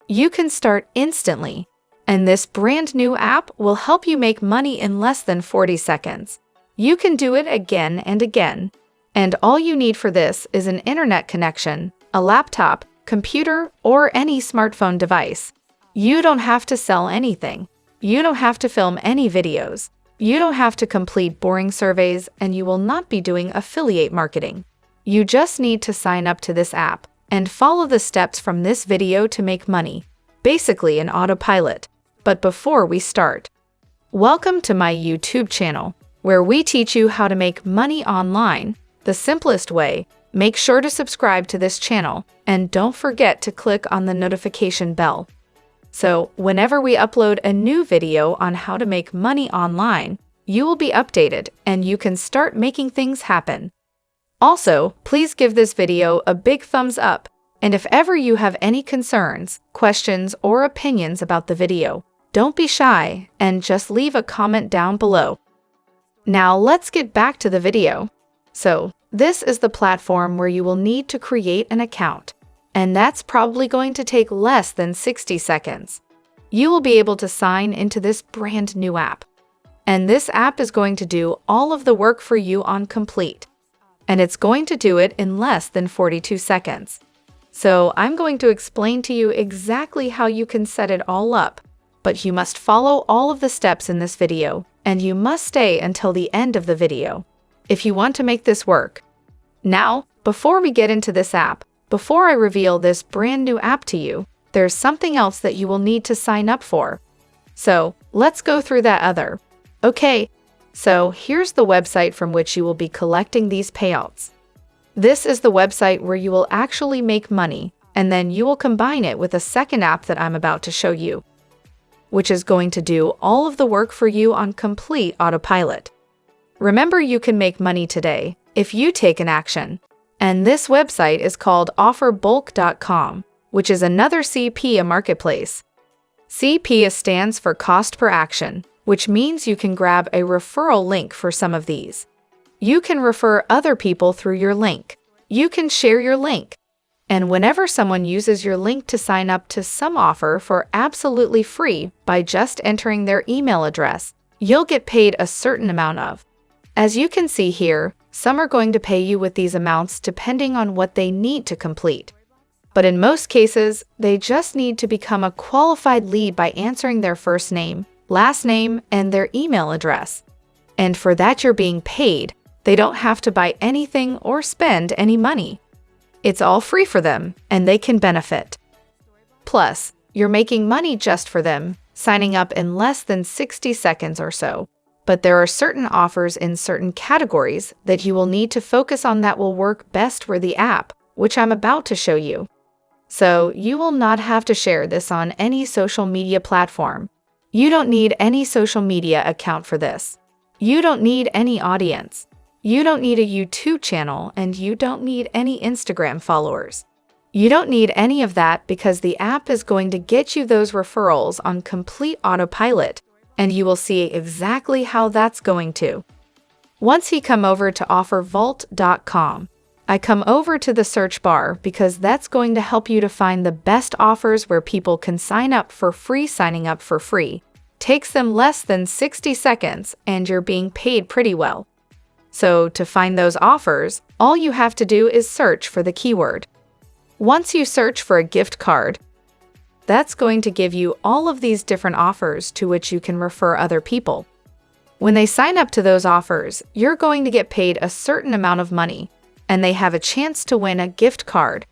You can start instantly, and this brand new app will help you make money in less than 40 seconds. You can do it again and again, and all you need for this is an internet connection, a laptop, computer, or any smartphone device. You don't have to sell anything. You don't have to film any videos. You don't have to complete boring surveys, and you will not be doing affiliate marketing. You just need to sign up to this app and follow the steps from this video to make money, basically an autopilot. But before we start, welcome to my YouTube channel, where we teach you how to make money online the simplest way. Make sure to subscribe to this channel and don't forget to click on the notification bell. So whenever we upload a new video on how to make money online, you will be updated and you can start making things happen. Also, please give this video a big thumbs up, and if ever you have any concerns, questions, or opinions about the video, don't be shy and just leave a comment down below. Now let's get back to the video. So, this is the platform where you will need to create an account, and that's probably going to take less than 60 seconds. You will be able to sign into this brand new app, and this app is going to do all of the work for you on complete, and it's going to do it in less than 42 seconds. So I'm going to explain to you exactly how you can set it all up, but you must follow all of the steps in this video, and you must stay until the end of the video if you want to make this work. Now, before we get into this app, before I reveal this brand new app to you, there's something else that you will need to sign up for. So, let's go through that other. Okay, so here's the website from which you will be collecting these payouts. This is the website where you will actually make money, and then you will combine it with a second app that I'm about to show you, which is going to do all of the work for you on complete autopilot. Remember, you can make money today if you take an action. And this website is called offerbulk.com, which is another CP, a marketplace. CP stands for cost per action, which means you can grab a referral link for some of these. You can refer other people through your link. You can share your link. And whenever someone uses your link to sign up to some offer for absolutely free by just entering their email address, you'll get paid a certain amount of. As you can see here, some are going to pay you with these amounts depending on what they need to complete. But in most cases, they just need to become a qualified lead by answering their first name, last name, and their email address. And for that, you're being paid. They don't have to buy anything or spend any money. It's all free for them, and they can benefit. Plus, you're making money just for them, signing up in less than 60 seconds or so. But there are certain offers in certain categories that you will need to focus on that will work best for the app, which I'm about to show you. So you will not have to share this on any social media platform. You don't need any social media account for this. You don't need any audience. You don't need a YouTube channel, and you don't need any Instagram followers. You don't need any of that because the app is going to get you those referrals on complete autopilot, and you will see exactly how that's going to. Once you come over to offervault.com, I come over to the search bar because that's going to help you to find the best offers where people can sign up for free. Signing up for free takes them less than 60 seconds, and you're being paid pretty well. So to find those offers, all you have to do is search for the keyword. Once you search for a gift card, that's going to give you all of these different offers to which you can refer other people. When they sign up to those offers, you're going to get paid a certain amount of money, and they have a chance to win a gift card.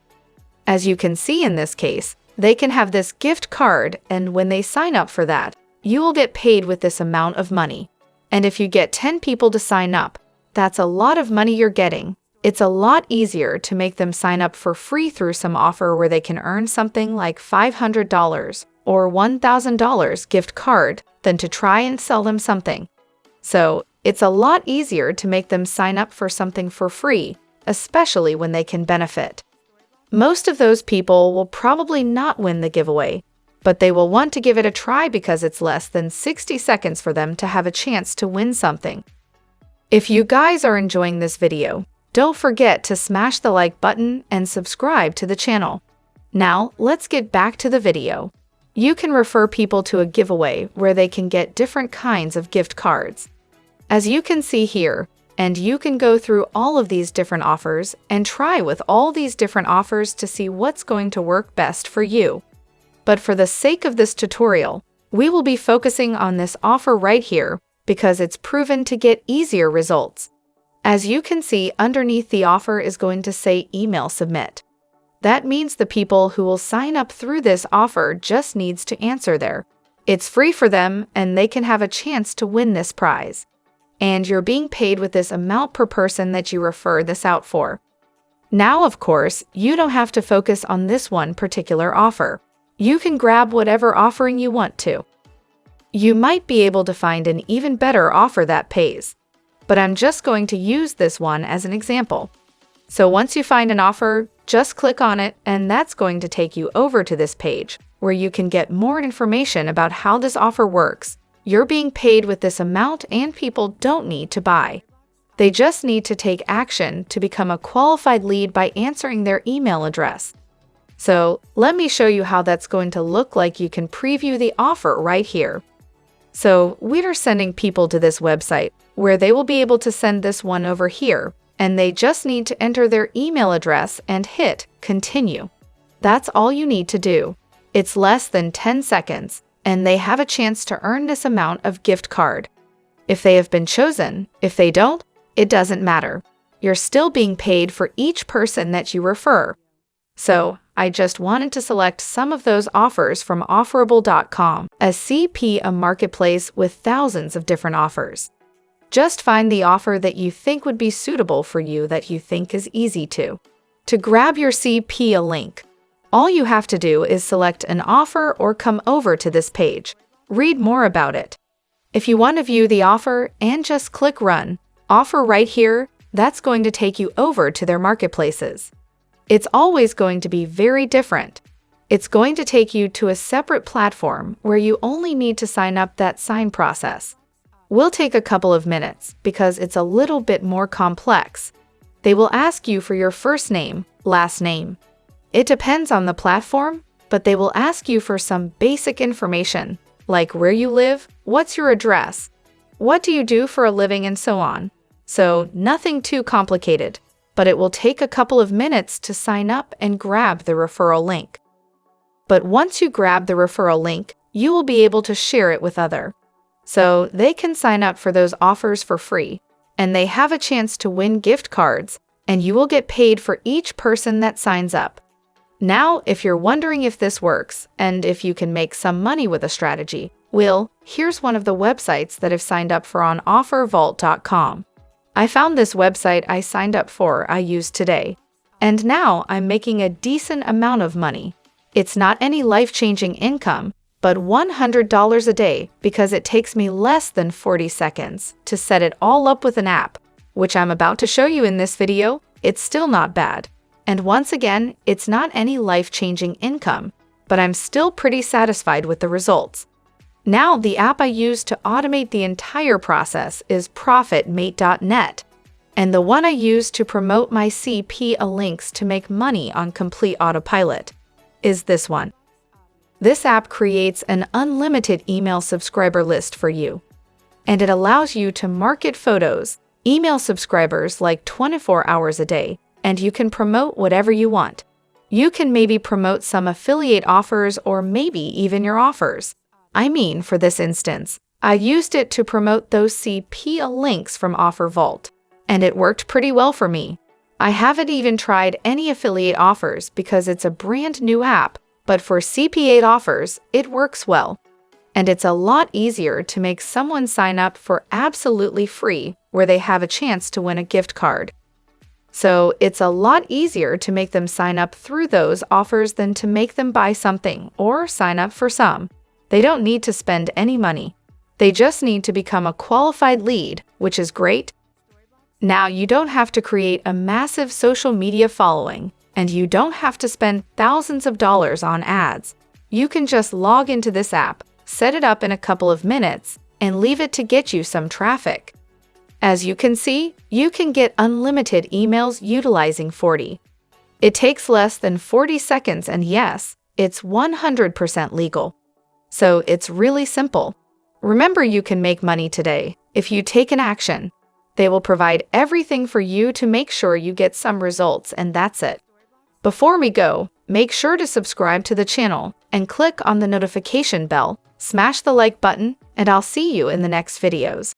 As you can see in this case, they can have this gift card, and when they sign up for that, you will get paid with this amount of money. And if you get 10 people to sign up, that's a lot of money you're getting. It's a lot easier to make them sign up for free through some offer where they can earn something like $500 or $1,000 gift card than to try and sell them something. So it's a lot easier to make them sign up for something for free, especially when they can benefit. Most of those people will probably not win the giveaway, but they will want to give it a try because it's less than 60 seconds for them to have a chance to win something. If you guys are enjoying this video, don't forget to smash the like button and subscribe to the channel. Now, let's get back to the video. You can refer people to a giveaway where they can get different kinds of gift cards. As you can see here, and you can go through all of these different offers and try with all these different offers to see what's going to work best for you. But for the sake of this tutorial, we will be focusing on this offer right here because it's proven to get easier results. As you can see, underneath the offer is going to say email submit. That means the people who will sign up through this offer just needs to answer there. It's free for them and they can have a chance to win this prize. And you're being paid with this amount per person that you refer this out for. Now, of course, you don't have to focus on this one particular offer. You can grab whatever offering you want to. You might be able to find an even better offer that pays, but I'm just going to use this one as an example. So once you find an offer, just click on it and that's going to take you over to this page where you can get more information about how this offer works. You're being paid with this amount and people don't need to buy. They just need to take action to become a qualified lead by answering their email address. So let me show you how that's going to look like. You can preview the offer right here. So we are sending people to this website where they will be able to send this one over here, and they just need to enter their email address and hit continue. That's all you need to do. It's less than 10 seconds. And they have a chance to earn this amount of gift card. If they have been chosen, if they don't, it doesn't matter. You're still being paid for each person that you refer. So, I just wanted to select some of those offers from Offerable.com, a CP marketplace with thousands of different offers. Just find the offer that you think would be suitable for you that you think is easy to. To grab your CP link, all you have to do is select an offer or come over to this page. Read more about it. If you want to view the offer and just click Run Offer right here, that's going to take you over to their marketplaces. It's always going to be very different. It's going to take you to a separate platform where you only need to sign up that sign process. We'll take a couple of minutes because it's a little bit more complex. They will ask you for your first name, last name. It depends on the platform, but they will ask you for some basic information, like where you live, what's your address, what do you do for a living, and so on. So nothing too complicated, but it will take a couple of minutes to sign up and grab the referral link. But once you grab the referral link, you will be able to share it with others. So they can sign up for those offers for free, and they have a chance to win gift cards, and you will get paid for each person that signs up. Now, if you're wondering if this works and if you can make some money with a strategy, well, here's one of the websites that I've signed up for on offervault.com. I found this website I signed up for, I used today, and now I'm making a decent amount of money. It's not any life-changing income, but $100 a day because it takes me less than 40 seconds to set it all up with an app, which I'm about to show you in this video. It's still not bad. And once again, it's not any life-changing income, but I'm still pretty satisfied with the results. Now, the app I use to automate the entire process is ProfitMate.net, and the one I use to promote my CP links to make money on complete autopilot is this one. This app creates an unlimited email subscriber list for you, and it allows you to market photos, email subscribers like 24 hours a day, and you can promote whatever you want. You can maybe promote some affiliate offers or maybe even your offers. I mean, for this instance, I used it to promote those CP links from OfferVault, and it worked pretty well for me. I haven't even tried any affiliate offers because it's a brand new app, but for CP offers, it works well. And it's a lot easier to make someone sign up for absolutely free where they have a chance to win a gift card. So it's a lot easier to make them sign up through those offers than to make them buy something or sign up for some. They don't need to spend any money. They just need to become a qualified lead, which is great. Now, you don't have to create a massive social media following, and you don't have to spend thousands of dollars on ads. You can just log into this app, set it up in a couple of minutes, and leave it to get you some traffic. As you can see, you can get unlimited emails utilizing 40. It takes less than 40 seconds, and yes, it's 100% legal. So it's really simple. Remember, you can make money today if you take an action. They will provide everything for you to make sure you get some results, and that's it. Before we go, make sure to subscribe to the channel and click on the notification bell, smash the like button, and I'll see you in the next videos.